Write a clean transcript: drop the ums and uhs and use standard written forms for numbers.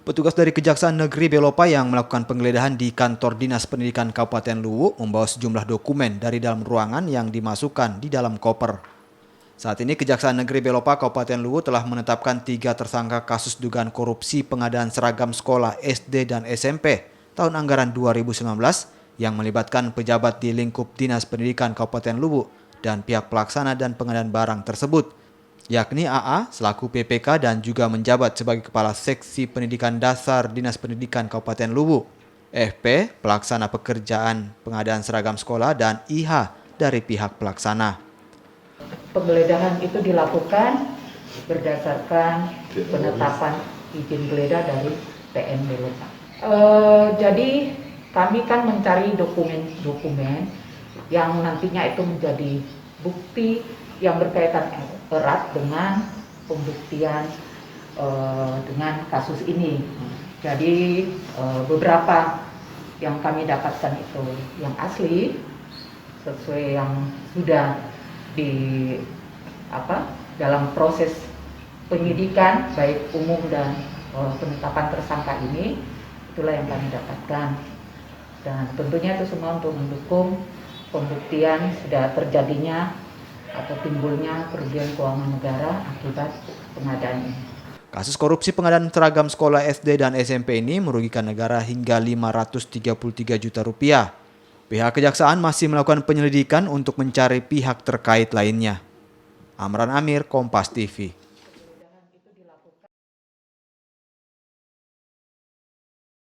Petugas dari Kejaksaan Negeri Belopa yang melakukan penggeledahan di kantor Dinas Pendidikan Kabupaten Luwu membawa sejumlah dokumen dari dalam ruangan yang dimasukkan di dalam koper. Saat ini Kejaksaan Negeri Belopa Kabupaten Luwu telah menetapkan 3 tersangka kasus dugaan korupsi pengadaan seragam sekolah SD dan SMP tahun anggaran 2019 yang melibatkan pejabat di lingkup Dinas Pendidikan Kabupaten Luwu dan pihak pelaksana dan pengadaan barang tersebut, yakni AA selaku PPK dan juga menjabat sebagai Kepala Seksi Pendidikan Dasar Dinas Pendidikan Kabupaten Luwu, FP pelaksana pekerjaan pengadaan seragam sekolah, dan IH dari pihak pelaksana. Penggeledahan itu dilakukan berdasarkan penetapan izin geledah dari PN Belopa. Jadi kami kan mencari dokumen-dokumen yang nantinya itu menjadi bukti yang berkaitan erat dengan pembuktian dengan kasus ini. Jadi beberapa yang kami dapatkan itu yang asli sesuai yang sudah dalam proses penyidikan baik umum dan penetapan tersangka ini, itulah yang kami dapatkan. Dan tentunya itu semua untuk mendukung pembuktian sudah terjadinya atau timbulnya kerugian keuangan negara akibat pengadaan ini. Kasus korupsi pengadaan seragam sekolah SD dan SMP ini merugikan negara hingga 533 juta rupiah. Pihak Kejaksaan masih melakukan penyelidikan untuk mencari pihak terkait lainnya. Amran Amir, Kompas TV.